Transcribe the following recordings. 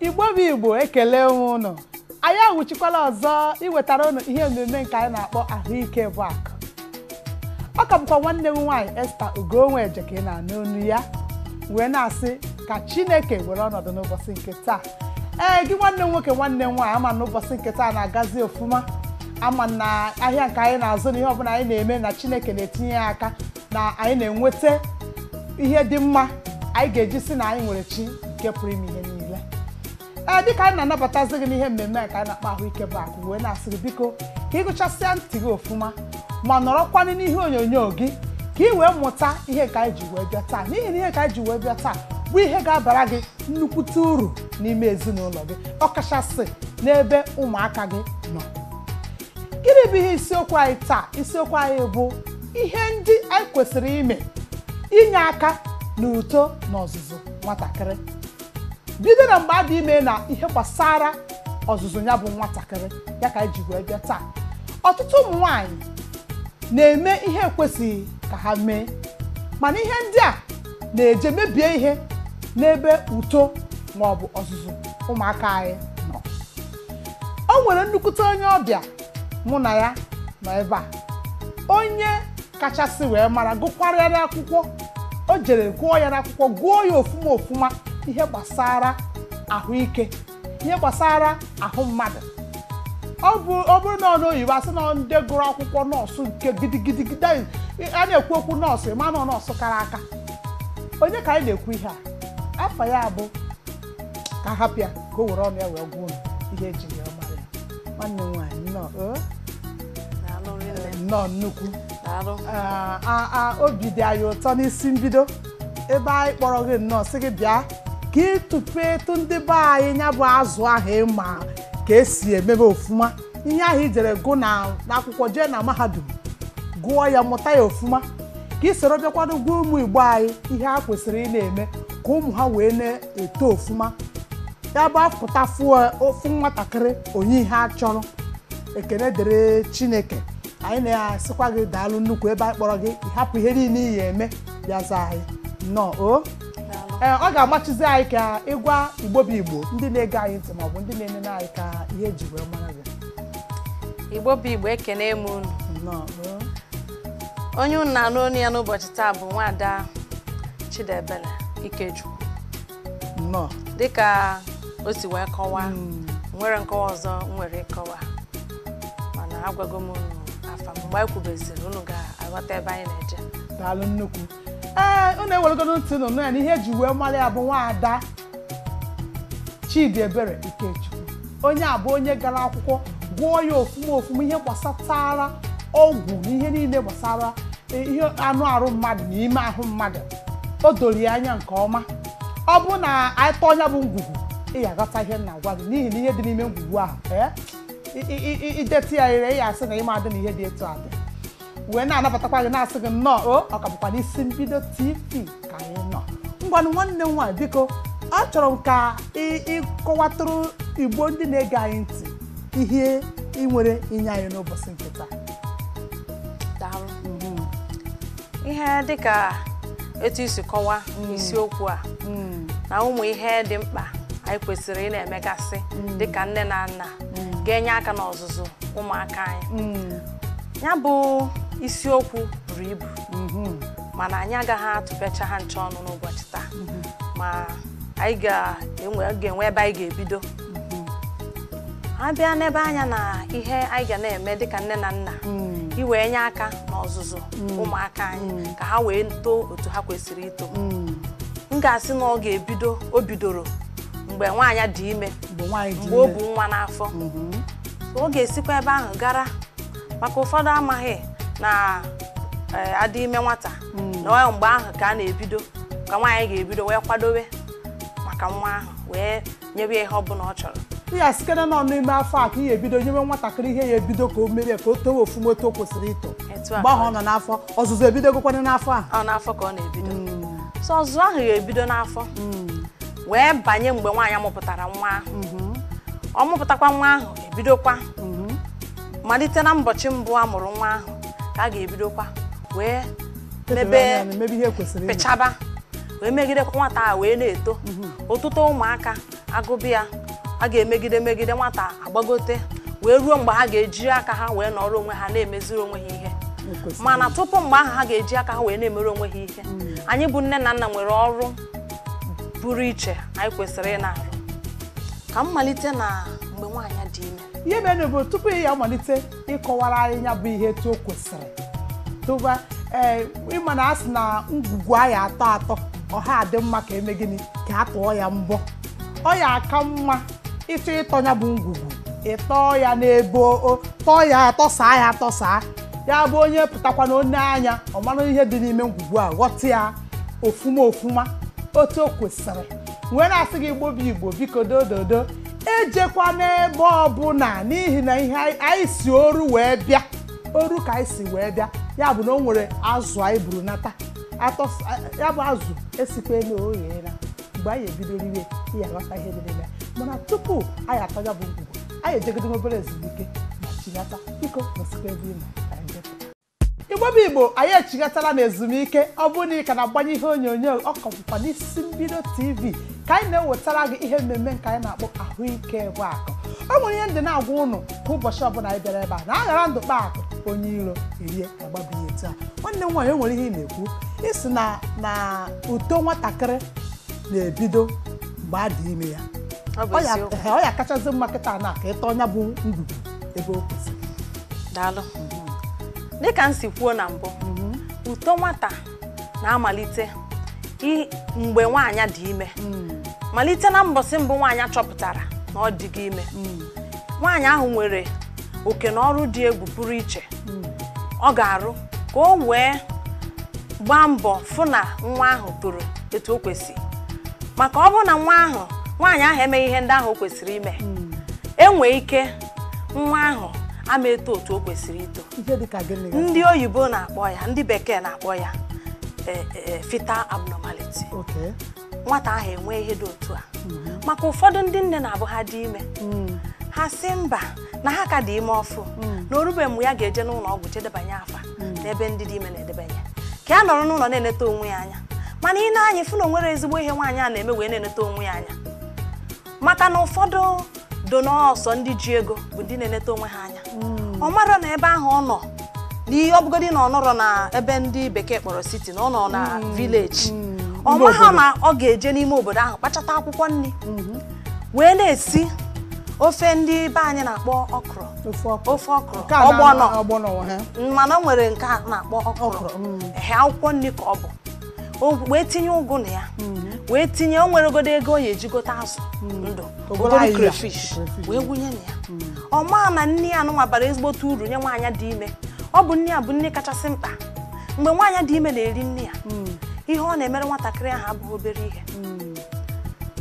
Igbo bụ Igbo ekele unu. Anyị awụchikwala ọzọ iwetara unu ihe mmemme nke anyị na-akpọ ahụike bụ akụ. Ọ ka bụkwa nwanne m nwaanyị Esther Ugonweje ka ị na-anụ olu ya wee na-asị ka Chineke were ọnọdụ n'ụbọchị nke taa. Gị nwanne m nwoke nwanne m nwaanyị ama n'ụbọchị nke taa na-agazi ofuma, ama na ahịa nke anyị na-azụ na ihe ọbụla anyị na-eme na Chineke na-etinye ya aka na anyị na-enweta ihe dị mma anyị ga-eji si na anyị nwere chi nke pụrụ ime ihe niile. Dịka anyị na-anabatazi gị n'ihe mmemme ka anyị na-akpọ ahụike bụ akụ wee na-asị gị biko ka ị gụchasịa ntị gị ofuma ma nọrọkwanụ n'ihe onyonyo gị ka ị wee mụta ihe ka anyị ji wee bịa taa, n'ihi na ihe ka anyị ji wee bịa taa bụ ihe ga-abara gị nnukwute uru n'ime ezinụlọ gị, ọkachasị n'ebe ụmụaka gị nọ. Gịnị bụ ihe isiokwu anyị taa? Isiokwu anyị bụ ihe ndị anyị kwesịrị ime inye aka n'uto na ọzụzụ nwatakịrị, bido na mgbe a dị ime na ihe gbasara ọzụzụ ya bụ nwatakịrị ya ka anyị ji wee bịa taa. Ọtụtụ ụmụ nwanyị na-eme ihe ekwesịghị ka ha mee, mana ihe ndị a na-eje mebie ihe n'ebe uto ma ọ bụ ọzụzụ ụmụaka anyị nọ. O nwere nnukwute onye ọbịa mụ na ya nọ ebe a, onye kachasị wee mara gụkwara ya n'akwụkwọ, o jere gụọ ya n'akwụkwọ, gụọ ya ofuma ofuma ihe gbasara ahụike, ihe gbasara ahụ mmadụ. Ọ bụrụ na ọ oyibo asị na ndị gụrụ akwụkwọ nọọsụ nke gidigidi a na-ekwu okwu nọọsụ ma na nọọsụ kara aka. Onye ka anyị na-ekwu ihe a, afọ ya bụ ka hapụ ya ka o were ọnụ ya wee gwuo ihe eji ya mara ya. Nwanne m nwaanyị nnọọ nnukwu obi dị anyị ụtọ n'isi mbido ebe anyị kpọrọ gị nnọọ sị gị bịa ka ịtụpe etu ndị be anyị ya bụ azụ ahụ ịma ka esi emebe ofuma, ihe ahụ ijere gụ n'akwụkwọ jee na mahadum gụọ ya mụta ya ofuma, ka ị soro bịakwado gwa ụmụ Igbo anyị ihe ha kwesịrị ị na-eme ka ụmụ ha wee na-eto ofuma. Ya bụ apụta ofu nwatakịrị onye ihe a chọrọ. Ekene dịrị Chineke, anyị na-asịkwa gị daalụ nnukwu ebe anyị kpọrọ gị ịhapụ ihe niile iyi eme bịa zaa anyị nnọọ. Ọ ga-agbachizi anyị ka ịgwa Igbo bụ Igbo ndị na-ege anyị ntị maọbụ ndị na-enene anyị ka ihe eji wee mara gị. Igbo bụ Igbo ekene m unu. Onye unu na-anụ onu ya n'ụbọchị taa bụ Nwaada Chidebele Ikechukwu. Dịka o si wee kọwaa, nwere nkọwa ọzọ nwere ịkọwa, mana agwago m unu afa mgbe anyị kwubeziri unu ga-aghọta ebe anyị na-eje. Daalụ nnukwu. Unu eweregodo ntị nụ ya na ihe eji wee mara ya bụ Nwaada Chidebele Ikechukwu. Onye a bụ onye gara akwụkwọ gụọ ya ofuma ofuma ihe gbasatara ọgwụ na ihe niile gbasara ihe anụ arụ mmadụ na ime ahụ mmadụ. O doro ya anya nke ọma. Ọ bụ na anyị tọọ ya bụ ngwugwu ị ga-aghọta ihe na-agwa gị, n'ihi na ihe dị n'ime ngwugwu ahụ ideti ya ire ya asị na ịma adị na ihe dị etu adị. Wee na-anabatakwa gị na-asị gị nnọọ ọ ka bụkwa n'isi mbido TV ka anyị nọ. Ngwanụ nwanne m nwaanyị biko, achọrọ m ka ịkọwatụrụ Igbo ndị na-ege anyị ntị ihe ị nwere inye anyị n'ụbọchị nke taa. Ihe dịka etu isi kọwaa isiokwu a na ụmụ ihe dị mkpa anyị kwesịrị ị na-emegasị dịka nne na nna ga-enye aka n'ọzụzụ ụmụaka anyị. Ya bụ isiokwu buru ibu, mana anyị agaghị atụpecha ha nche ọnụ n'ụbọchị taa, ma anyị ga-enwe ebe anyị ga-ebido. Abịa n'ebe anya na ihe anyị ga na-eme dịka nne na nna iwee nye aka n'ọzụzụ ụmụaka anyị ka ha wee too otu ha kwesịrị ito. M ga-asị na o bidoro mgbe nwaanyị dị ime, mgbe o bu nwa n'afọ. Ọ ga-esikwa ebe ahụ gara, maka ụfọdụ amaghị na adị ime nwata na mgbe ahụ ka a na-ebido, ka nwaanyị ga-ebido wee kwadobe maka nwa ahụ wee nyebe ihe ọbụla ọ chọrọ. Ya sikere nọ n'ime afọ a ka ị ga-ebido nyewe nwatakịrị ihe ya ebido ka o mere ka o towe ofuma otu o kwesịrị ito. Mgbe ahụ ọ nọ n'afọ, ọzụzụ ebidogokwana n'afọ a. Ọ n'afọ ka ọ na-ebido. So ọzụzụ ahụ ga-ebido n'afọ wee banye mgbe nwaanyị mụpụtara nwa ahụ. Ọ mụpụtakwa nwa ahụ ebidokwa malite na ụbọchị mbụ a mụrụ nwa ahụ ka a ga-ebidokwa wee mebe ihe kwesịrị pịchaba wee megidekwa nwata a wee na-eto. Ọtụtụ ụmụaka agụbịa a ga-emegide megide nwata agbagote wee ruo mgbe ha ga-eji aka ha wee nọrọ onwe ha na-emeziri onwe ha ihe mana tupu mgbe ahụ ha ga-eji aka ha wee na-emere onwe ha ihe anyị bụ nne na nna nwere ọrụ pụrụ iche anyị kwesịrị ị na-arụ ka mmalite na mgbe nwaanyị dị ime ihe mere bụ tupu ya malite ịkọwara anyị ya bụ ihe etu o kwesịrị tụba ịma na asị na ngwugwu aya atọ ọha adị mma ka eme gịnị ka a tụọ ya mbọ ọ ya aka mma ịchọ ịtọ ya bụ ngwugwu ịtọọ ya n'ebe tọọ ya atọsaa ya bụ onye pụtakwa na onye anya ọ mara ihe dị n'ime ngwugwu a ghọta ya ofuma otu o kwesịrị wee na-asị gị Igbo biko dododo ejekwa n'ebe ọbụla n'ihi na ihe anyị si oru wee bịa oru ka anyị si wee bịa ya bụ na o nwere azụ anyị buru nata ya bụ azụ esikwa n'oghera mgbe anyị ebidoro iwe ihe aghọta ihe dị n'ime mana tupu anyị atọ ya bụ ngwugwu anyị ejegide obere ezumike ma chigata biko nosikwa ebe ịnọ Igbo anyị echigatala na ezumike ọ bụrụ na ị ka na-agbanye ihe onyonyo ọ kọpụkwa n'isi mbido TV ka anyị na-ewetara gị ihe mmemme nke anyị na-akpọ ahụike bụ akụ ọ nwere ihe ndị na-agwa ụnụ ka ụbọchị ọbụla anyị bịara ebe a na-aghara ndụ kpa akụ onye iro erie agbabighị taa nwanne m nwaanyị nwere ihe ị na-ekwu isi na uto nwatakịrị na-ebido mgbe a dị ime ya ọ ya kachazi mma kịta na ka ịtọ ọnya bụ ngwugwu ebe o kwesịrị daalụ dịka m si kwuo na mbụ uto nwata na-amalite mgbe nwaanyị dị ime malite na mbọsị mbụ nwaanyị chọpụtara na ọ dịghị ime nwaanyị ahụ nwere oke na ọrụ dị egwu pụrụ iche ọ ga-arụ ka o wee gbaa mbọ fụ na nwa ahụ toro etu o kwesịrị maka ọ bụ na nwaanyị ahụ emeghị ihe ndị ahụ o kwesịrị ime enwee ike nwa ahụ ama eto otu o kwesịrị ito ndị oyibo na-akpọ ya ndị bekee na-akpọ ya fetal abnormality nwata ahụ enwee ihe dị otu a maka ụfọdụ ndị nne na-abụ ha dị ime ha si mba na ha ka dị ime ọfụ na orube mgbe ya ga-eje n'ụlọ ọgwụ jedebanye afa n'ebe ndị dị ime na-edebanye ka ya nọrọ n'ụlọ na-eneta onwe ya anya mana ị na-anya fụ na o nwere ezigbo ihe nwaanyị a na-eme wee na-eneta onwe ya anya maka na ụfọdụ do n'ọsọ ndị ji ego bụ ndị na-eneta onwe ha anya ọ mara na ebe ahụ ọ nọ n'ihe ọbụgodị na ọ nọrọ na ebe ndị bekee kpọrọ city na ọ nọ na village ọ maha na ọ ga-eje n'ime obodo ahụ kpachata akwụkwọ nri wee na-esi ofe ndị be anyị na-akpọ okro ofe okro ọgbọnọ mana o nwere nke a na-akpọ okro ehe akwụkwọ nri ka ọ bụ wee tinye ụgụ na ya wee tinye o nwere godo ego ya ejigote azụ ndụ obere crayfish wee gwunye na ya ọ maa na nne ya nụnwa bara ezigbote uru nye nwaanyị dị ime ọ bụ nne ya bụ nne kachasị mkpa mgbe nwaanyị dị ime na-eri nne ya ihe ọ na-emere nwatakịrị ahụ abụghị obere ihe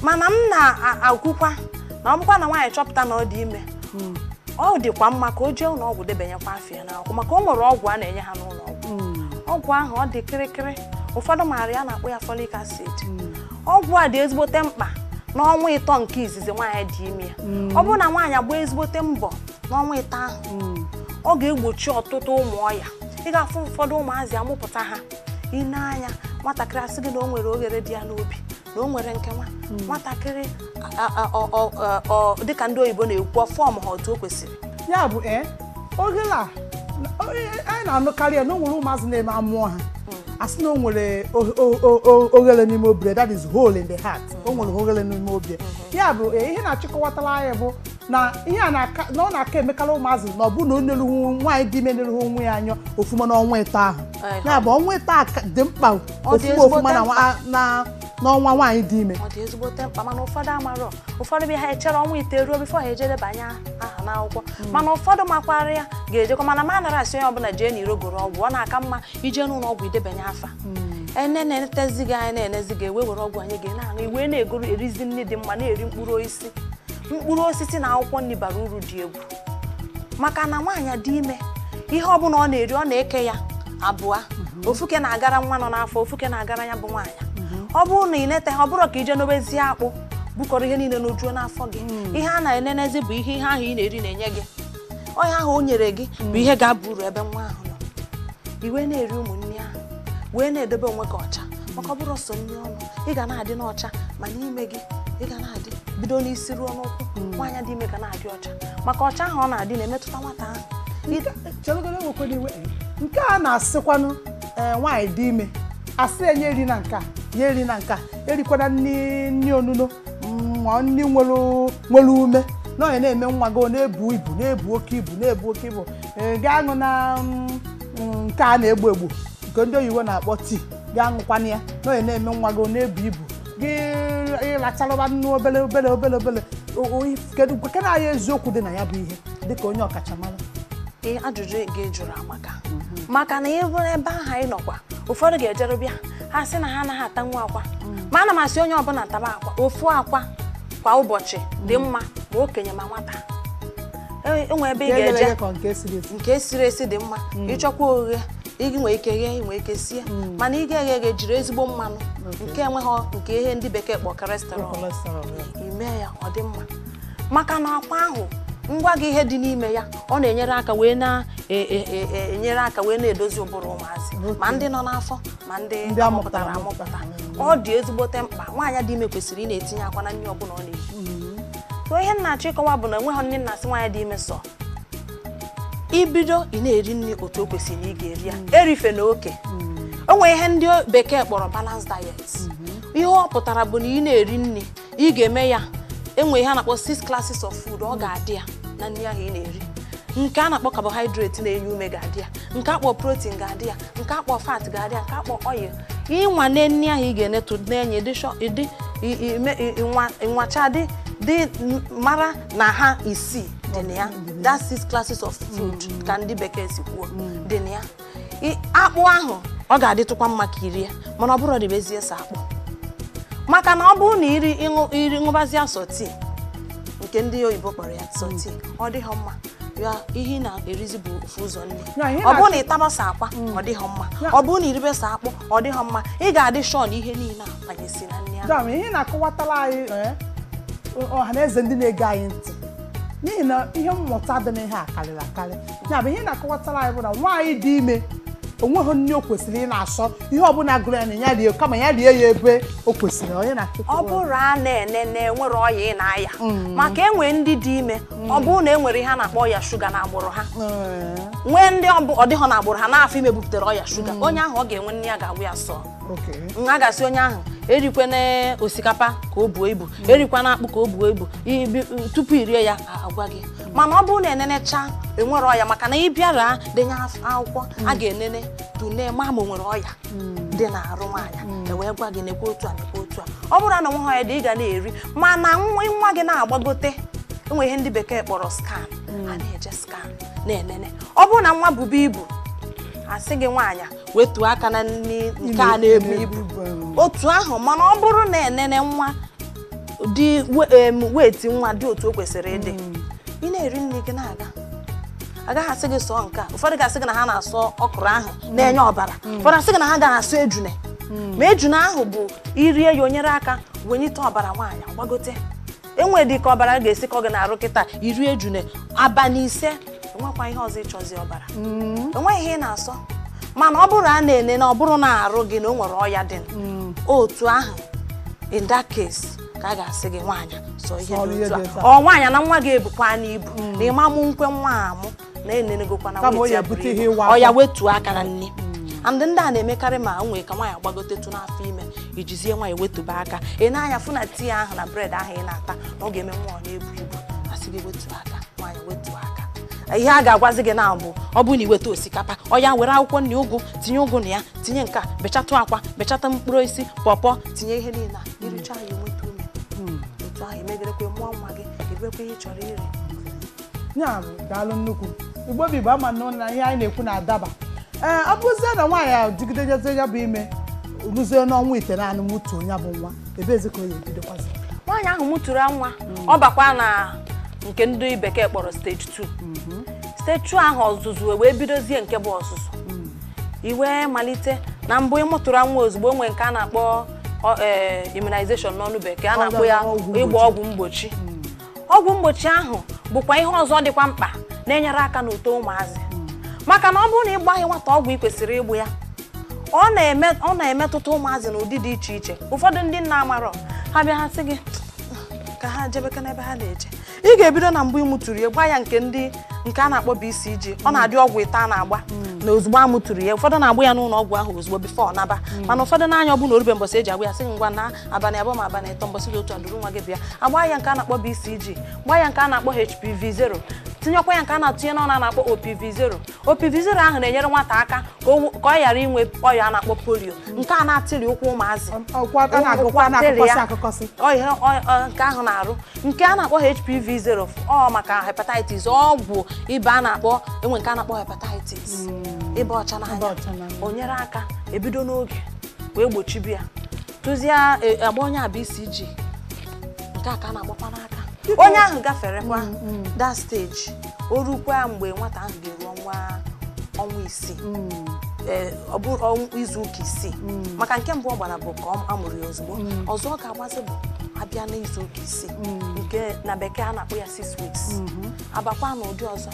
mana m na-akwụkwa na ọ bụkwa na nwaanyị chọpụta na ọ dị ime ọ dịkwa mma ka o jee ụlọ ọgwụ debanyekwa afọ ya n'akwụkwọ maka o nwere ọgwụ a na-enye ha n'ụlọ ọgwụ ahụ ọ dị kịrịkịrị ụfọdụ maara ya na-akpọ ya folic acid ọgwụ a dị ezigbote mkpa n'ọnwa ịtọ nke izizi nwaanyị dị ime ya ọ bụrụ na nwaanyị agbaa ezigbote mbọ n'ọnwa ịtọ ahụ ọ ga-egbochi ọtụtụ ụmụ ọya ị ga-afụ ụfọdụ ụmụazị amụpụta ha ị na-anya nwatakịrị asị gị na o nwere oghere dị ya n'obi na o nwere nke nwatakịrị dịka ndị oyibo na-ekwu fọm ha otu o kwesịrị ya bụ oghere a anyị na-anụkarị ya na o nwere ụmụazị na-eme amụọ ha asị na o nwere oghere n'ime obi that is hole in the heart o nwere oghere n'ime obi ya bụ ihe na-achịkọwatara anyị bụ na ihe a na ọ na-aka emekarị ụmụazị na ọ bụ na o neruhu nwaanyị dị ime neruhu onwe ya anya ofuma n'ọnwa ịtọ ahụ ya bụ ọnwa ịtọ dị mkpa ofuma n'ọnwa nwaanyị dị ime ọ dị ezigbote mkpa mana ụfọdụ amarọ ụfọdụ bịa ha echere ọnwa iteruo bifo ha ejedebanye aha n'akwụkwọ mana ụfọdụ makwara ya ga-ejekwa mana ma nara asị onye ọbụla jee n'iro goro ọgwụ ọ na-aka mma ije n'ụlọ ọgwụ idebanye afa na-enetezi gị anya na-enezi gị ewe were ọgwụ anyị ga-na-aṅụ iwe na-egoro erizi nri dị mma na-eri mkpụrụ osisi na akwụkwọ nri bara uru dị egwu maka na nwaanyị dị ime ihe ọbụla ọ na-eri ọ na-eke ya abụọ ofuke na-agara nwa nọ n'afọ ofuke na-agara ya bụ nwaanyị ọ bụrụ na ị nete ha ọ bụrụ ka ije n'obezie akpụ bukọrọ ihe niile n'ojuo n'afọ gị ihe a na-enenezi bụ ihe ahụ ị na-eri na-enye gị ọnya ahụ o nyere gị bụ ihe ga-aba uru ebe nwa ahụ nọ iwe na-eri ụmụnne ahụ wee na-edebe onwe gị ọcha maka ọ bụrụ sọ nri ọnụ ị ga na-adị n'ọcha ma n'ime gị ị ga na-adị bido n'isi ruo n'ụkwụ nwaanyị dị ime ga na-adị ọcha maka ọcha ahụ ọ na-adị na-emetụta nwata ahụ. Nke a na-asịkwanụ nwaanyị dị ime asị enye eri na nka ya eri na nka erikwana nri onuno ma nri nwere ume na onye na-eme nwa gị na-ebu ibu na-ebu oke ibu gaa aṅụ na nke a na-egbu egbu nke ndị oyibo na-akpọ tii gaa aṅụkwana ya na onye na-eme nwa gị na-ebu ibu gị ịlacharụba nnu obele kedu na anya eziokwu dị na ya bụ ihe dịka onye ọkachamara? Ajụjụ ga-ejuru maka na ịbụ ebe ahụ anyị nọkwa ụfọdụ ga-ejere bịa ha sị na ha anaghị ata nwa akwa ma ana m asị onye ọbụla taba akwa ofu akwa kwa ụbọchị dị mma ma okenye ma nwata. Enwe ebe ị ga-eje nke esiri esi dị mma ịchọkwa oghe ị nwee ike ghee nwee ike sie mana ị ga-eghe jiri ezigbo mmanụ nke enweghị nke ihe ndị bekee kpọ cholesterol ime ya ọ dị mma maka na akwa ahụ ngwa gị ihe dị n'ime ya ọ na-enyere aka wee na-edozi ụbụrụ ụmụazị ma ndị nọ n'afọ ma ndị amụpụtara ọ dị ezigbote mkpa nwaanyị dị ime kwesịrị ị na-etinye akwa na nri ọbụla ọ na-eji. So ihe nna-achọ ịkọwa bụ na enweghị nne na-asị nwaanyị dị ime sọ ibido ị na-eri nri otu o kwesịrị na ị ga-eri ya erife na oke. O nwere ihe ndị bekee kpọrọ balance diet. Ihe ọ pụtara bụ na ị na-eri nri ị ga-eme ya enwe ihe a na-akpọ 6 classes of food ọ ga-adị ya na nri ahụ ị na-eri. Nke a na-akpọ carbohydrate na-enye ume ga-adị ya, nke akpọ protein ga-adị ya, nke akpọ fat ga-adị ya, nke akpọ oil. Ịnwane nri ahụ ị ga-enetu na-enye nwacha dị mara na ha isii dị na ya. That 6 classes of food ka ndị bekee si kwuo dị na ya. Akpụ ahụ ọ ga-adịtụkwa mma ka iri ya mana ọ bụrụ dịbezie sa akpụ maka na ọ bụrụ na iri ṅụbazie sọtii nke ndị oyibo kpọrọ ya sọtii ọ dịghị mma ya ihe na-erizi bụ ofu ụzọ nri. Ọ bụrụ na ịtabasa akwa ọ dịghị mma, ọ bụrụ na iribesa akpụ ọ dịghị mma, ị ga-adị shọn ihe niile abanyesi na nri ahụ. Ihe na-akọwatara anyị ọha na eze ndị na-ege anyị ntị n'ihi na ihe mmụta dị n'ihe a karịrị akarị ya bụ ihe na-akọwatara anyị bụ na nwaanyị dị ime onweghị nri o kwesịrị ị na-asọ ihe ọbụla gụrụ ya na ya rie kama ya rie ya ebe o kwesịrị. Onye ọ bụrụ a na-enene nwere ọya ị na-aya maka enwe ndị dị ime ọ bụrụ na enwere ihe a na-akpọ ọya shuga na agbụrụ ha nwee ndị ọ dịghọ na agbụrụ ha n'afọ ime buputere ọya shuga onye ahụ ọ ga-enwe nri ya ga-agwụ ya sọ a ga-asị onye ahụ erikwana osikapa ka o buo ibu erikwana akpụ ka o buo ibu tupu irie ya agwa gị mana ọ bụrụ na enenecha enwere ọya maka na ị bịara denye akwụkwọ a ga-enene tune ma o nwere ọya dị na-arụ nwaanyị wee gwa gị nekwa otu a nekwa otu a. Ọ bụrụ na nwa ọya dị ị ga na-eri mana nwa gị na-agbagote enwe ihe ndị bekee kpọrọ scan a na-eje scan na-enene. Ọ bụrụ na nwa bubu ibu asị gị nwaanyị wetuo aka na nri nke a na-ebu ibu otu ahụ mana ọ bụrụ na enene nwa dị weti nwa dị otu o kwesịrị ịdị ị na-eri nri gị na-aga agaghị asị gị sọọ nke a. Ụfọdụ ga-asị gị na ha na-asọ ọkụrụ ahụ na-enye ọbara, ụfọdụ asị gị na ha ga-asọ ejune ma ejune ahụ bụ irie ya onyere aka wenyite ọbara nwaanyị gbagote. Enwe dị ka ọbara ga-esi ka ọ gị na-arụ kịta iri ejune abalị 5 enwekwa ihe ọzọ ịchọzi ọbara enweghị ihe ị na-asọ mana ọ bụrụ a na-ene na ọ bụrụ na arụ gị na o nwere ọya dị otu ahụ in that case ka a ga-asị gị nwaanyị sọ ihe dị otu a ọ nwaanyị na nwa ga-ebukwa n'ibu na ịmamụ nkwe nwa amụ na-enenegokwa na ọ ya wetuo aka na nne and ndị a na-emekarị ma nwee ka nwaanyị gbagotetu n'afọ ime ijizie nwaanyị wetuba aka ị na-anya fụ na tii ahụ na bred ahụ ị na-ata na ọ ga-eme nwa ọ na-ebu ibu asị gị wetuo aka nwaanyị wetuo aka. Ihe a ga-agwazi gị na bụ ọ bụrụ na iweta osikapa ọ ya were akwụkwọ nri ụgụ tinye ụgụ na ya tinye nka bechatụ akwa bechatụ mkpụrụ osisi pọpọ tinye ihe niile iricha ya enweta ume otu ahụ emegerekwe mụọ nwa gị ebekwe ihe ị chọrọ iri ya bụ daalụ nnukwu Igbo Igbo ama na ihe anyị na-ekwu na-adaba ọ bụzie na nwaanyị ahụ digidejeze ya bụ ime ruzie n'ọnwa ite naanị mụtuo ya bụ nwa ebezi ka o ya ebidokwazi nwaanyị ahụ mụtụrụ nwa ọ bakwa na nke ndị bekee kpọrọ stage 2 stage 2 ahụ ọzụzụ wee bidozie nke bụ ọzụzụ iwe malite na mbụ ịmụtụrụ nwa ozugbo nwee nke a na-akpọ immunization n'ọnụ bekee a na-akpọ ya ịgba ọgwụ mgbochi. Ọgwụ mgbochi ahụ bụkwa ihe ọzọ dịkwa mkpa na-enyere aka n'uto ụmụazị maka na ọ bụrụ na ịgbaghị nwata ọgwụ ị kwesịrị ịgbụ ya ọ na-emetụta ụmụazị n'ụdị dị iche iche. Ụfọdụ ndị nna amarọ ha bịa ha sị gị ka ha jebeke n'ebe ha na-eje ị ga-ebido na mgbe ịmụtụrụ ya gba ya nke a na-akpọ BCG ọ na-adị ọgwụ ite a na-agba na ozugbo amụtụrụ ya ụfọdụ na-agba ya n'ụlọ ọgwụ ahụ ozugbo bifo naba mana ụfọdụ n'anya ọ bụ na orube mbọsị eji agba ya sị ngwa na abalị abụọ ma abalị ịtọ mbọsị dị otu a duru nwa gị bịa agba ya nke a na-akpọ BCG gba ya nke a na-akpọ HPV0 tinyekwa ya nke a na-atụnye n'ọnụ a na-akpọ OPV0 OPV0 ahụ na-enyere nwata aka ka ọ ghara inwe ọya a na-akpọ polio nke a na-atịrị ụkwụ ụmụazị nke ahụ na-arụ nke a na-akpọ HPV0 ọ maka hepatitis ọgwụ ịba a na-akpọ enwe nke a na-akpọ hepatitis ịba ọcha n'anya o nyere aka ebido n'oge wee gbochibi ya tụzie agba onye a BCG nke a ka a na-agbakwa n'aka onye ahụ gaferekwa that stage o rukwa mgbe nwata ahụ ga-eru ọnwa isii ọ bụrụ izu ụka isii maka nke mbụ ọ gbara bụ ka a mụrụ ya ozugbo ọzọ ọ ga-agbazi bụ abịa n'izu ụka isii nke na bekee a na-akpọ ya 6 weeks agbakwa n'ụdị ọzọ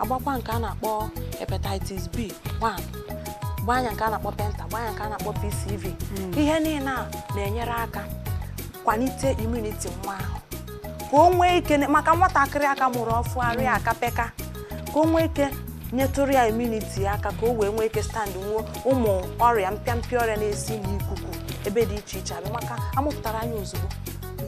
agbakwa nke a na-akpọ hepatitis B1 gbanya nke a na-akpọ penta gbanya nke a na-akpọ PCV ihe niile a na-enyere aka kwalite immunity nwa ahụ ka o nwee ike maka nwatakịrị aka mụrụ ọfụ arịa aka peka ka o nwee ike nyetụrụ ya immunity aka ka o wee nwee ike stand nwuo ụmụ ọrịa mpịampịa ọrịa na-esi n'ikuku ebe dị iche iche abịa maka amụpụtara anya ozugbo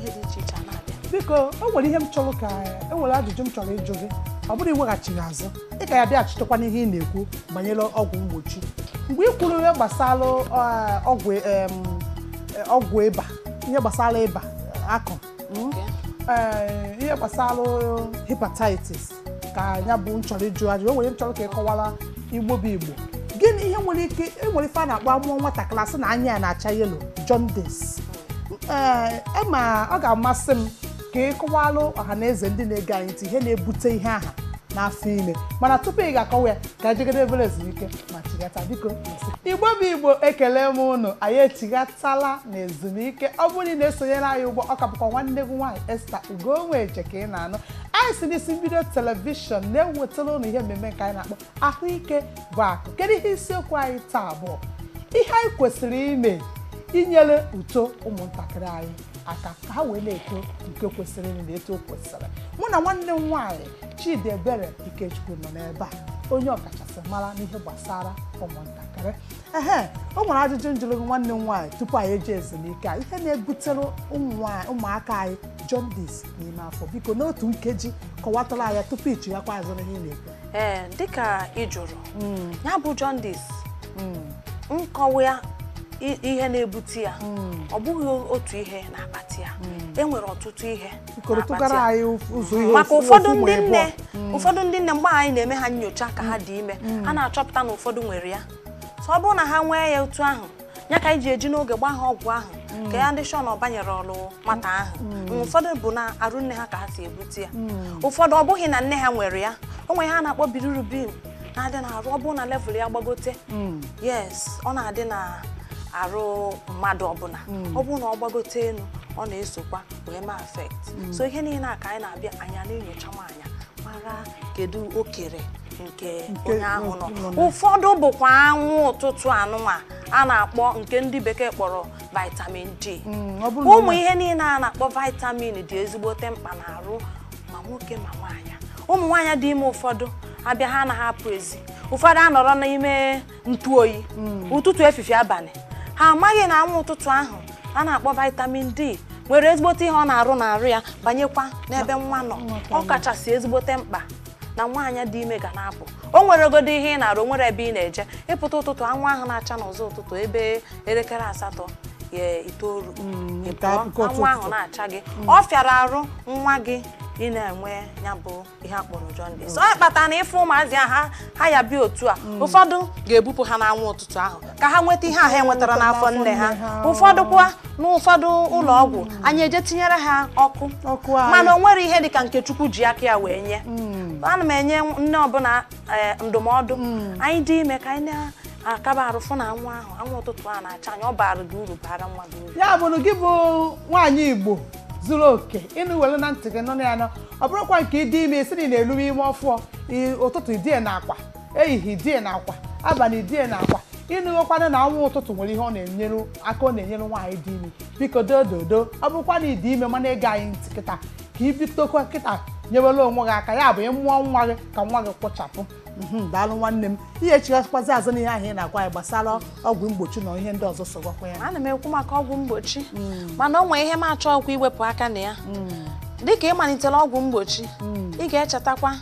ihe dị iche iche na-abịa biko o nwere ihe m chọrọ ka enwere ajụjụ m chọrọ ịjụ gị ọ bụrụ iweghachiri azụ ị ka ya bịachitekwa n'ihe ị na-ekwu banyere ọgwụ mgbochi mgbe ị kwuru ihe gbasara ọgwụ ịba ihe gbasara ịba akọ ihe gbasara hepatitis ka ya bụ nchọrọ ịjụ ajụ o nwere m chọrọ ka ị kọwara igbo bụ igbo gịnị ihe nwere ike enwere ife a na-akpọ amụọ nwatakịrị asị na anya ya na-acha yelo jaundice ma ọ ga-amasị m ka ị kọwalụ ọha na eze ndị na-ege anyị ntị ihe na-ebute ihe aha n'afọ ime mana tupu ị ga-akọwa ya ka ejegede ebere ezumike ma chigata biko igbo bụ igbo ekele m ụnụ anyị echighatala na ezumike ọ bụrụ na ị na-esonyere anyị ugbo ọ ka bụkwa nwanne gị nwaanyị Esther Ugonweje ka ị na-anụ anyị si n'isi mbido telivishọn na-ewetara ụnụ ihe mmemme nke anyị na-akpọ ahụike bụ akụ kedu ihe isiokwu anyị taa bụ ihe anyị kwesịrị ime inyere uto ụmụntakịrị anyị aka ka ha wee na-eto nke kwesịrị na eto kwesịrị mụ na nwanne m nwaanyị Chidiebere Ikechukwu nọ n'ebe a onye ọkachasị mara n'ihe gbasara ụmụntakịrị o nwere ajụjụ njụrụ gị nwanne m nwaanyị tupu anyị eje ezumike a ihe na-ebutere ụmụaka anyị jaundice n'ime afọ biko n'otu nkeji kọwatara anyị tupu ichighakwa azụ n'ihe ị na-ekwu dịka ị jụrụ ya bụ jaundice nkọwa ya ihe na-ebute ya ọ bụghị otu ihe na-akpata ya enwere ọtụtụ ihe maka ụfọdụ ndị nne mgbe anyị na-eme ha nyocha ka ha dị ime a na-achọpụta na ụfọdụ nwere ya so ọ bụrụ na ha nwee ya otu ahụ ya ka anyị ji eji n'oge gbaa ha ọgwụ ahụ ka ya ndị shọn ọ banyere ọlụ nwata ahụ ụfọdụ bụ na arụ nne ha ka ha si ebute ya ụfọdụ ọ bụghị na nne ha nwere ya o nwere ha na-akpọ bilirubin na-adị na arụ ọ bụrụ na level ya gbagote yes ọ na-adị na arụ mmadụ ọbụla ọ bụrụ na ọ gbagote elu ọ na-esokwa wee ma affect so ihe niile a ka anyị na-abịa anya na-enyocha nwaanya mara kedu okere nke onye ahụ nọ ụfọdụ bụkwa anwụ ụtụtụ anụnwa a na-akpọ nke ndị bekee kpọrọ vitamin D ụmụ ihe niile a na-akpọ vitamin dị ezigbote mkpa na-arụ ma nwoke ma nwaanyị ụmụ nwaanyị dị ime ụfọdụ abịa ha anaghị apụ ezi ụfọdụ anọrọ n'ime ntụ oyi ụtụtụ efifie abalị ha amaghị na anwụ ụtụtụ ahụ a na-akpọ vitamin D nwere ezigbote ihe ọ na-arụ ya banyekwa n'ebe nwa nọ ọ kachasị ezigbote mkpa na nwaanyị dị ime ga na-apụ o nwere godo ihe ị na-arụ nwere ebe ị na-eje ịpụta ụtụtụ anwụ ahụ na-acha n'ọzọ ụtụtụ ebe elekere 8 ya 9 anwụ ahụ na-acha gị ọ fịara arụ nwa gị ị na-enwe ya bụ ihe akpọrọ jaundice ọ kpatara na ịfụ ụmụazị ha ya bịa otu a ụfọdụ ga-ebupụ ha n'anwụ ụtụtụ ahụ ka ha nweta ihe ahụ enwetara n'afọ nne ha ụfọdụ kwa n'ụfọdụ ụlọ ọgwụ anyị eje tinyere ha ọkụ mana o nwere ihe dịka nke Chukwu ji aka ya wee nye ana m enye nne ọbụla ndụmọdụ anyị dị ime ka anyị akaba arụfụ na anwụ ụtụtụ a na-acha anyị ọ bara gị uru bara nwa gị uru ya bụrụ gị bụ nwaanyị Igbo zuru oke ịnụ were na ntị gị nọ ya nọ ọ bụrụkwa nke ịdị ime isi na na-eruwe ime ọfụọ ụtụtụ idie na akwa ehihie idie na akwa abalị idie na akwa ịnụghọkwana na nwa ụtụtụ nwere ihe ọ na-enyere aka, ọ na-enyere nwaanyị dị ime. Biko dododo ọ bụrụkwa na ịdị ime mana ịga anyị ntị kịta ka ibitokwa kịta nyewere onwe gị aka, ya bụ ịmụọ nwa gị ka nwa gị kwụchapụ. Daalụ nwanne m. Ihe chigakwazi azụ n'ihe ahụ ị na-agwa anyị gbasara ọgwụ mgbochi na ihe ndị ọzọ so gwakwa ya. Ana m ekwu maka ọgwụ mgbochi mana o nwere ihe m achọghịkwa iwepụ aka na ya. Dịka ị malitere ọgwụ mgbochi, ị ga-echetakwa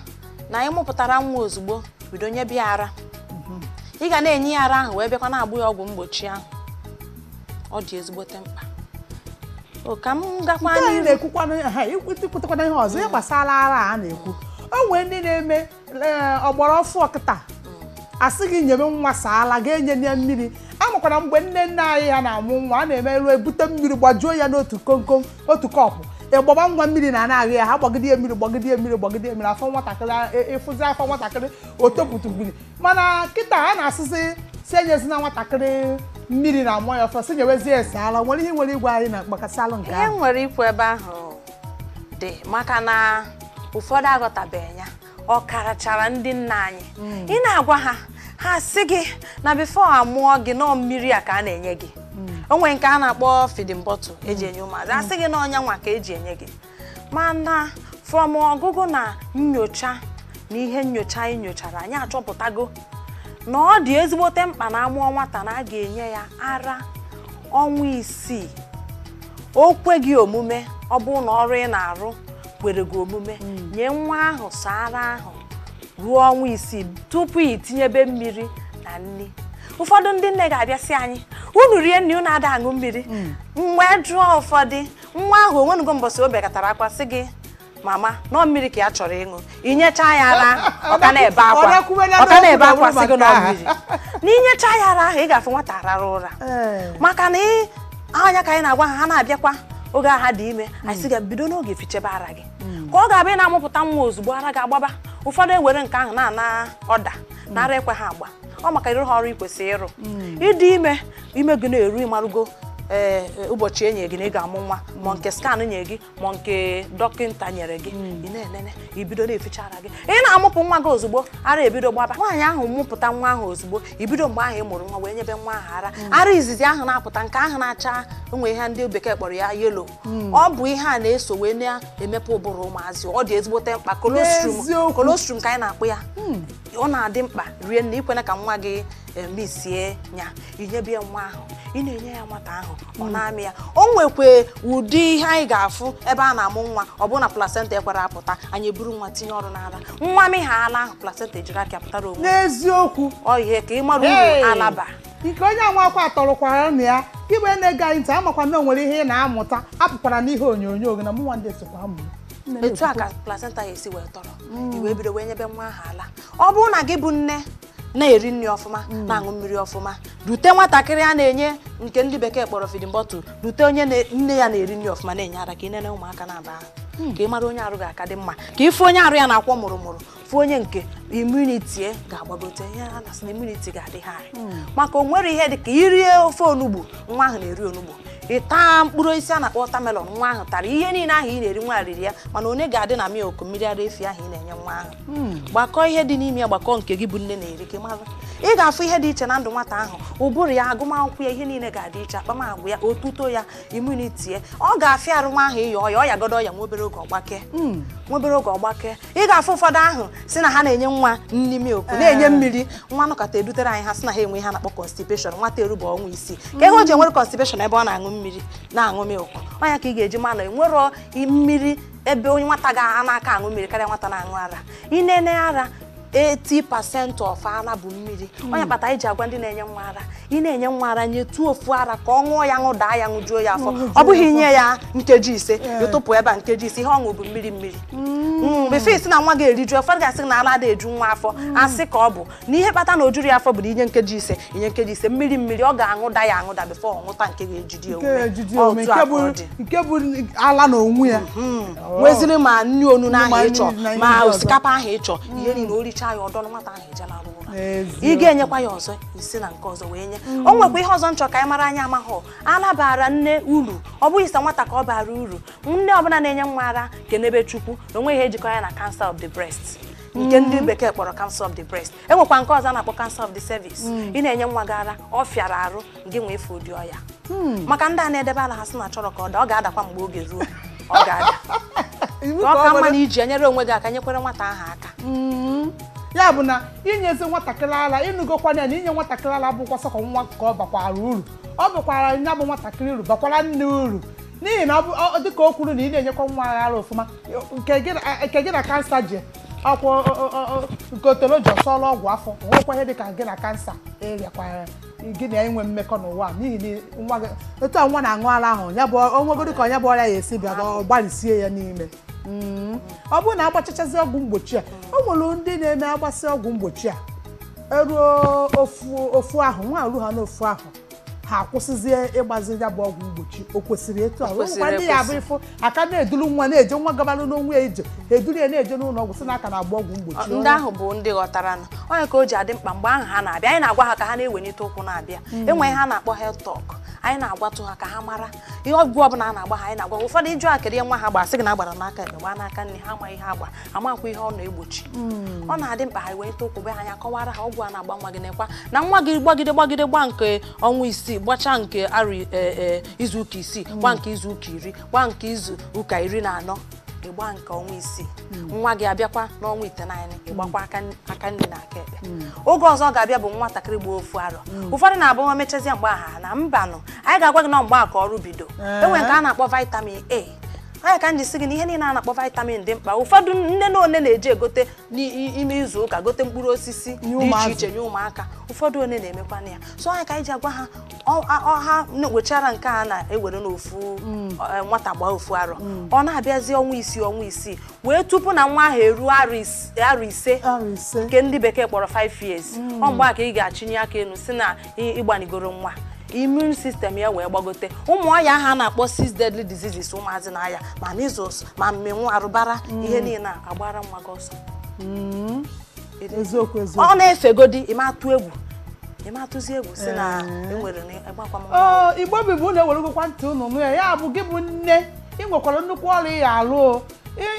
na ị mụpụtara nwa ozugbo bido nyebe ya ara. Ị ga na-enye ya ara ahụ wee bịakwa na-agbụ ya ọgwụ mgbochi ahụ. Ọ dị ezigbote mkpa. Ka m gakwa anyị na-ekwukwana ha ikwutekwana ihe ọzọ ya gbasara ara a na-ekwu. O nwere ndị na-eme ọgbara ọfụ ọkịta asị gị nyebe nwa saala ga-enye ya mmiri. Amakwara mgbe nne anyị ha na-amụ nwa a na-emerụ ebute mmiri gbajuo ya n'otu komkom otu kọpụ ịgbaba nwa mmiri na-aghị ya, ha gbagide ya mmiri gbagide mmiri afọ nwatakịrị ịfụzi afọ nwatakịrị otopụtụ mmiri. Mana kịta a na-asịsị si enyezi na nwatakịrị mmiri na amụ ya ọfọ si nyewezie saala. Nwere ihe nwere igwe anyị na-akpakasalụ nke ahụ. Ihe nwere ikwu ebe ahụ dị maka na ụfọdụ aghọtabeghị ya, ọ karachara ndị nna anyị. Ị na-agwa ha sị gị na bifo amụọ gị nọ mmiri a ka a na-enye gị. O nwere nke a na-akpọ feeding bottle eji enye ụmụazị, asị gị na ọnya nwa ka eji enye gị. Mana from ọgụgụ na nyocha na ihe nyocha anyị nyochara, anyị achọpụtago na ọ dị ezigbote mkpa na amụọ nwata na a ga-enye ya ara ọnwa 6. O kweghị omume ọ bụ na ọrụ ị na-arụ kwere gị omume, nye nwa ahụ saara ahụ ruo ọnwa 6 tupu itinyebe mmiri na nri. Ụfọdụ ndị nne ga-abịasị anyị, unu rie nri unu ada aṅụ mmiri. Mgbe jụọ ụfọdụ nwa ahụ onwenugo mbọsị o bekatara akwa sị gị mama nọ mmiri ka ya chọrọ ịṅụ, inyecha ya ara ọ ka na-ebe akwa sị gị nọ mmiri. Na inyecha ya ara ahụ ị ga-afụ nwata arara ụra. Maka na anya ka anyị na-agwa ha na-abịakwa oge aha dị ime, anyị sị ga bido n'oge fichebe ara gị ka ọ ga-abịa na-amụpụta nwa ozugbo ara ga-agbaba. Ụfọdụ ewere nke ahụ na-ana ọda na ara ekwe ha agba. Ọ maka ịrụ ha ọrụ ị kwesịrị ịrụ. Ịdị ime gị na-eru ịmarụgo ụbọchị enye gị na ị ga-amụ nwa, ma nke skan nye gị ma nke dọkịnta nyere gị. Ị na-enene ibido na-eficha ara gị, ị na-amụpụ nwa gị ozugbo ara ebido gbaba. Nwaanyị ahụ mụpụta nwa ahụ ozugbo ibido mgbe ahụ ị mụrụ nwa wee nyebe nwa ahụ ara. Ara izizi ahụ na-apụta nke ahụ na-acha onwe ihe ndị bekee kpọrọ ya yelo. Ọ bụ ihe a na-eso wee na-emepe ụbụrụ ụmụazị. Ọ dị ezigbote mkpa. Kolostrum ka anyị na-akpụ ya. Ọ na-adị mkpa rie nne ikwene ka nwa gị misie nya inyebie nwa ahụ. Ị na-enye ya nwata ahụ ọ na-amị ya. O nwekwe ụdị ihe anyị ga-afụ ebe a na-amụ nwa, ọ bụ na placenta ekwere apụta, anyị eburu nwa tinye ọrụ n'ara. Nwa m ha ala ahụ placenta ejiri aka pụtara onwe. N'eziokwu ọ ihe ka ị mara uru alaba. Ike onye anwa akwa atọrọkwara na ya igbe na-ege anyị ntị amakwa na o nwere ihe ị na-amụta apụkwara n'ihe onyonyo gị na mụnwa ndị esokwa amụ. Etu a ka placenta ya esi wee tọrọ iwe bido wee nyebe nwa ahụ ala. Ọ bụrụ na gị bụ nne na-eri nri ọfụma na-aṅụ mmiri ọfụma, rute nwatakịrị a na-enye nke ndị bekee kpọrọ feeding bottle, rute onye nne ya na-eri nri ọfụma na-enye ara ka ị nene ụmụaka na-aba ahụ ka ị mara onye arụ ga-aka dị mma, ka ịfụ onye arụ ya na-akwọ mụrụmụrụ, fụ onye nke immunity ga-agbagote ya na sị na immunity ga-adị ha. Maka o nwere ihe dị ka irie ofe onugbu, nwa ahụ na-eri onugbu. Ịta mkpụrụ osisi a na-akpọ watermelon, nwa ahụ tara ihe niile ahụ ị na-eri nwa riri ya, mana onye ga-adị na milk mmiri ara efi ahụ ị na-enye nwa ahụ. Gbakọ ihe dị n'ime ya, gbakọ nke gị bụ nne na-eri ka mara. Ị ga-afụ ihe dị iche na ndụ nwata ahụ, ụbụrụ ya, agụmakwụkwọ ya, ihe niile ga-adị iche, akpamagwa ya, otuto ya, immunity ya. Ọ ga-afịa arụ nwa ahụ ịyọ ya, ọ ya godo ya nwa obere oge ọgbake. Ị ga-afụ ụfọdụ ahụ si na ha na-enye nwa nri milk na-enye mmiri, nwa nọkọta edutere anyị ha si na ha enwe ihe a na-akpọ constipation, nwata eruba ọnwa 6 ka ihe o ji enwere constipation ebe ọ na-aṅụ mmiri na-aṅụ milk. Ọnya ka ị ga-eji ma na enwero mmiri ebe onye nwata ga-anaka aṅụ mmiri karịa nwata na-aṅụ ara. Ị na-enye ara 80% of ara bụ mmiri. Onye kpata iji agwa ndị na-enye nwa ara, ị na-enye nwa ara nyetu ofu ara ka ọ ṅụọ ya, ṅụdaa ya, ṅụjuo ya afọ. Ọ bụghị nye ya nkeji 5 yotụpụ ebe a nkeji 5 ihe ọṅụ bụ mmiri. Mgbe isi na nwa ga-eriju ụfọdụ ga-asị na ala ada eju nwa afọ, asị ka ọ bụ na ihe kpata na ojuru ya afọ bụ na inye nkeji 5 mmiri ọ ga-aṅụda ya aṅụda before ọ ṅụta nke ga-ejide onwe nke bụ ala na onwe ya. Nweziri ma nri onu n'ahụ ịchọ ma osikapa ahụ ịchọ, ihe niile o richa ya ọdọ nwata ahụ ejela ụra. Ị ga-enyekwa ya ọzọ isi na nke ọzọ wee nye. O nwekwa ihe ọzọ nchọ ka anyị mara anya amahụ, ala bara nne uru, ọ bụghị sa nwata ka ọ bara uru. Nne ọbụla na-enye nwa ara kenebe Chukwu na onwe ihe ejikọ ya na cancer of the breast. nke ndị bekee kpọrọ cancer of the breast. Enwekwa nke ọzọ na-akpọ cancer of the cervix. Ị na-enye nwa gị ara ọ fịara arụ gị nwee efe ụdị ọya. Maka ndị a na-edebe ala ha sị na chọrọ ka ọ ga-adakwa mgbe oge ruo ọ ga-ada. Ọ ka mma na iji enyere onwe gị aka nyekwere nwata ahụ aka. Ya bụ na inyezi nwatakịrị ara ịnụgokwana ya na inye nwatakịrị ara bụkwa sọkọ nwa ka ọ bakwara uru. Ọ bakwara ya bụ nwatakịrị uru bakwara nne uru. N'ihi na dịka o kwuru na ị na-enyekwa nwa ara ọfụma nke gị na kansa ji ọkwụ nke otoloji ọsọọla ọgwụ afọ nwekwa ihe dịka gị na kansa ịrịakwara gị na inwe mmekọ n'ụwa n'ihi na nwa gị etu a nwa na-aṅụ ara ahụ ya bụ onwegoro ka onye bụ ọrịa ya esi bịa gbalịsie ya n'ime. Ọ bụrụ na agbachachazi ọgwụ mgbochi a o nwere ndị na-eme agbasị ọgwụ mgbochi a eruo ofu ahụ nwa arụ ha n'ofu ahụ ha akwụsịzie ịgbazi ya bụ ọgwụ mgbochi o kwesịrị etu a ngwa ndị ya bụ ịfụ aka na-eduru nwa na-eje nwa gabalụ n'onwe ya ije ha eduru ya na-eje n'ụlọ ọgwụ si n'aka na-agba ọgwụ mgbochi. Ndị ahụ bụ ndị ghọtara na onye ka o ji adị mkpa mgbe ahụ ha na-abịa anyị na-agwa ha ka ha na-ewenite ụkwụ na-abịa enwe ha na-akpọ health talk anyị na-agwatụ ha ka ha mara ihe ọgwụ ọbụla a na-agba ha anyị na-agwa ụfọdụ ịjụ akịrị nwa ha gbara sị gị na agbara n'aka ekpe gbaa n'aka nne ha amaghị ihe agba amakwa ihe ọ na-egbochi. Ọ na-adị mkpa ha ewenite ụkwụ be ha anya kọwara ha ọgwụ a na-agba nwa gị nekwa na nwa gị gbagide gba nke ọnwa isii gbachaa nke izu ụka isii gba nke izu ụka iri gba nke izu ụka 14 ịgba nke ọnwa isii nwa gị abịakwa n'ọnwa 9 ịgbakwa aka nne na aka ekpe. Oge ọzọ ga-abịa bụ nwatakịrị gba ofu arọ ụfọdụ na-abụ nwa mechazie mgbe aha na mbanụ anyị ga-agwa gị na mgbe a ka ọrụ bido enwe nke a na-akpọ vitamin A. Anyị ka njisi gị na ihe niile a na-akpọ vitamin dị mkpa. Ụfọdụ nne na one na-eji egote n'ime izu ụka gote mkpụrụ osisi dị iche iche nye ụmụaka ụfọdụ one na-emekwa ya so anyị ka anyị ji agwa ha ọha wechara nke a na-ewere n'ofu nwata gbaa ofu arọ ọ na-abịazi ọnwa isii wee tupu na nwa ahụ eruo arọ ise nke ndị bekee kpọrọ 5 years ọ mgbe a ka ị ga-achịnye aka elu si na ịgbanigoro nwa immune system ya wee gbagote ụmụ ọya ha na-akpọ 6 deadly diseases ụmụazị na aya ma measles ma mmenwu arụbara ihe niile agbara nwa gị ọsọ. Ọ na-efegodi ịmatụzi egwu si na enwere ịgbakwa m. Igbo bibu na-eweregokwa ntị unu nụ ya bụ gị bụ nne ị nwekwara nnukwu ọrụ ị ya alụ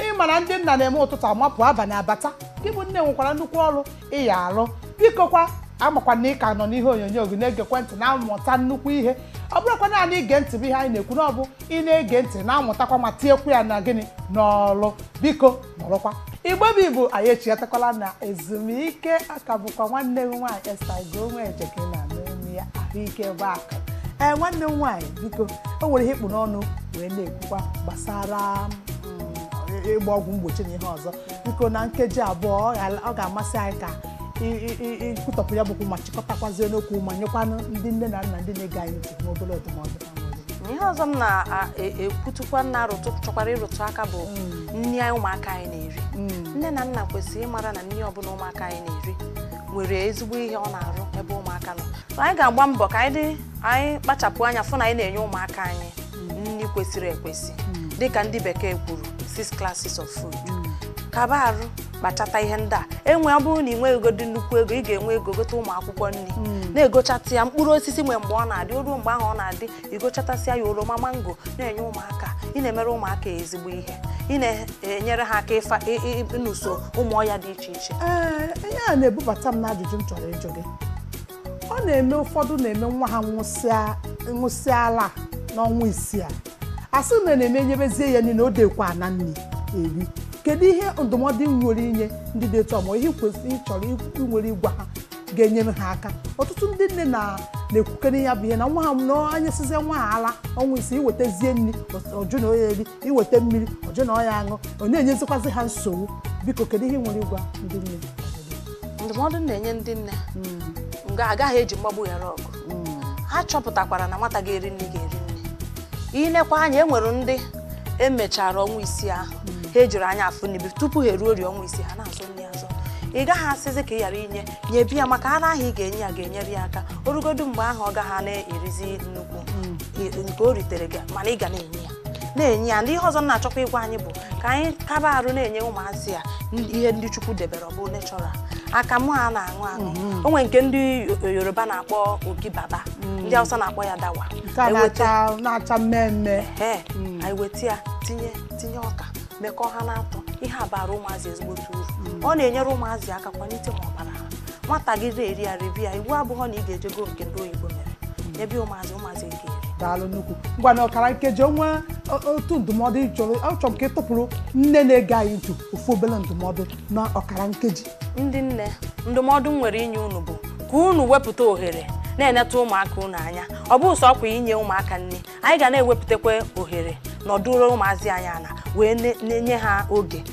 ịmara ndị nna na-eme ụtụtụ amapụ abalị abata gị bụ nne nwekwara nnukwu ọrụ ị ya alụ bikokwa amakwa na ị ka nọ n'ihe onyonyo gị na-egekwe ntị na-amụta nnukwu ihe ọ bụrụkwa naanị ige ntị bụ ihe anyị na-ekwu na ọ bụ ị na-ege ntị na-amụtakwa ma tinyekwu ya na gịnị n'ọlụ biko nọrọkwa. Igbo bụ anyị echighatakwala na ezumike aka bụkwa nwanne m nwaanyị Esther Ugonwe-Ejike na n'olu ya ahụike bụ akụ. Nwanne m nwaanyị biko o nwere ihe ikpu n'ọnụ wee na-ekwukwa gbasara ịgba ọgwụ mgbochi na ihe ọzọ biko na nkeji abụọ ọ ga-amasị anyị ka ikwutọpụ ya bụkwa ma chịkọtakwazie n'okwu ma nyekwanụ ndị nne na nna ndị na-ege anyị ntị n'obere ọdụmọdụ. Ihe ọzọ m na-ekwutukwa chọkwara ịrụtụ aka bụ nri ụmụaka anyị na-eri. Nne na nna kwesịrị ịmara na nri ọbụla ụmụaka anyị na-eri nwere ezigbo ihe ọ na-arụ ebe ụmụaka nọ. Anyị ga-agba mbọ ka anyị kpachapụ anya fụ na anyị na-enye ụmụaka anyị nri kwesịrị ekwesị dịka ndị bekee kwuru 6 classes of food. Kaba arụ kpachata ihe ndị a enwe ọ bụrụ na ị nweghị ego dị nnukwu ego ị ga-enwe ego gote ụmụ akwụkwọ nri na-egochata ya mkpụrụ osisi mgbe ọ na-adị oruo mgbe ahụ ọ na-adị igochatasịa ya oroma mango na-enye ụmụaka ị na-emere ụmụaka ezigbo ihe ị na-enyere ha aka ịnụso ụmụ ọya dị iche iche. Ihe a na-ebubata m n'ajụjụ m chọrọ ịjụ gị ọ na-eme ụfọdụ na-eme nwa ha nwụsịala n'ọnwa isii a asị na na-eme nyebezie ya niile o dekwa na nri eri kedu ihe ndụmọdụ nwere inye ndị dị etu ọmụ ihe kwesịrị ịchọrọ inwere ịgwa ha ga-enyere ha aka ọtụtụ ndị nne na-ekwukere ya bụ ihe na nwa ha na anya sizie nwa ha ala ọnwa isi iwetazie nri ọjụ na oya eri iweta mmiri ọjụ na ọya aṅụ ọ na-enyezikwazi ha nsogbu biko kedu ihe nwere ịgwa ndị nne ndụmọdụ na-enye ndị nne nga agaghị eji mgbagbu ghara ọgụ ha chọpụtakwara na nwata ga-eri nri ga-eri nri ilekwa anya enwere ndị emechara ọnwa isii ahụ ha ejiri anya afụ n'ibi tupu ha eruo ọnwa isii ha na-azụ nri azụ ị gaghị asịzi ka ị ghara nye biya maka ara ahụ ị ga-enye ya ga-enyere ya aka orugodu mgbe ahụ ọ gaghị na-erizi nnukwu nke o ritere gị mana ị ga na-enye ya ndị ihe ọzọ na-achọkwa ịgwa anyị bụ ka anyị kaba arụ na-enye ụmụazị ya ihe ndị Chukwu debere ọ bụ nechọra aka mụ ha na-aṅụ o nwere nke ndị Yoruba na-akpọ ogi baba ndị Hausa na-akpọ ya dawa na-acha mmemme anyị weta ya tinye ọka mekọ ha na-atọ ihe a bara ụmụazị ezigbo uru ọ na-enyere ụmụazị aka kwalite ma ọbara ha nwata gị na-eri arịbịa iwu abụghị na ị ga-ejego nke ndị oyibo mere ebe ụmụazị ga-eri. Daalụ nnukwu. Ngwa na ọkara nkeji onwe otu ndụmọdụ achọrọ m ka ị tụpụrụ nne na-ege anyị ntị ofu obere ndụmọdụ na ọkara nkeji. Ndị nne ndụmọdụ nwere inye unu bụ ka unu wepụta ohere na-eneta ụmụaka unu anya ọ bụ sọ ọkwa inye ụmụaka nri anyị ga na-ewepụtakwa ohere nọdụrụ ụmụazị anyị ana wee nye ha oge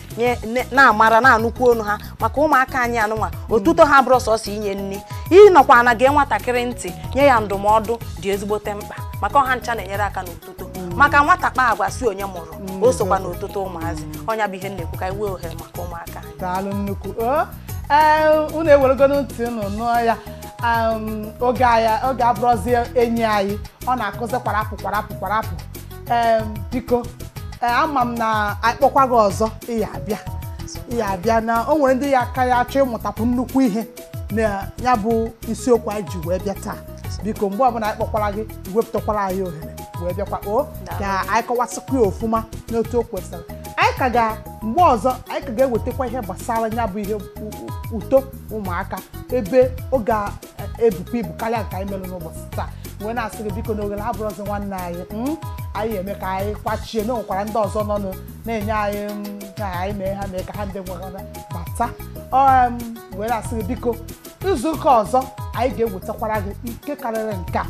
na-amara na-anụkwu onu ha maka ụmụaka anyị anụnwa otuto ha bụrụ sọsọ inye nri ịnọkwa ana gee nwatakịrị ntị nye ya ndụmọdụ dị ezigbote mkpa maka ọha ncha na-enyere aka n'otuto maka nwata kpa agwa si onye mụrụ o sokwa n'otuto ụmụazị ọnya bụ ihe na-ekwu ka anyị wee ohere maka ụmụaka anyị. Daalụ nnukwu. Unu eweregono ntị unu nụọ ya oge abụrụzie enyi anyị ọ na-akụzi kwarapụ biko ama m na akpọkwa gị ọzọ ihe abịa na o nwere ndị ya aka ya achọ ịmụtapụ nnukwu ihe na ya bụ isiokwu anyị ji wee bịa taa biko mgbe ọbụla anyị kpọkwara gị wepụtakwara anyị ohere wee bịakwa ka anyị kọwasịkwa ya ọfụma n'otu o kwesịrị anyị ka ga mgbe ọzọ anyị ka ga-ewetakwa ihe gbasara ya bụ ihe uto ụmụaka ebe ọ ga-ebukwa ibu karịa nke anyị mere n'ụbọchị taa wee na-asị gị biko n'oghere abụrụzi nwanne anyị eme ka anyị kwachie na nwekwara ndị ọzọ nọ na-enye anyị ka anyị mee ha mee ka ha ndị nwegara bata wee na-asị gị biko izu ụka ọzọ anyị ga-ewetakwara gị nke karịrị nke a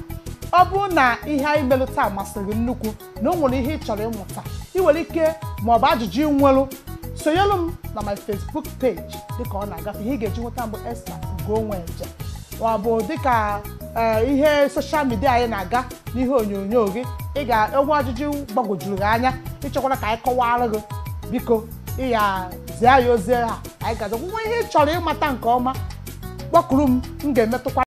ọ bụrụ na ihe anyị mere taa masịrị gị nnukwu na o nwere ihe ị chọrọ ịmụta ị nwere ike maọbụ ajụjụ nwere sonyelu m na my Facebook page dịka ọ na-agafe ihe ị ga-eji nweta mbụ Esther Ugonweje ọ bụ dịka ihe soshal midia anyị na-aga n'ihe onyonyo gị ị ga-enwe ajụjụ gbagwojuru gị anya ịchọkwara ka anyị kọwara gị biko ịya zie ya ozi ha anyị ga-azụ nwa ihe ị chọrọ ịmata nke ọma kpọkụrụ m ga-emetụkwa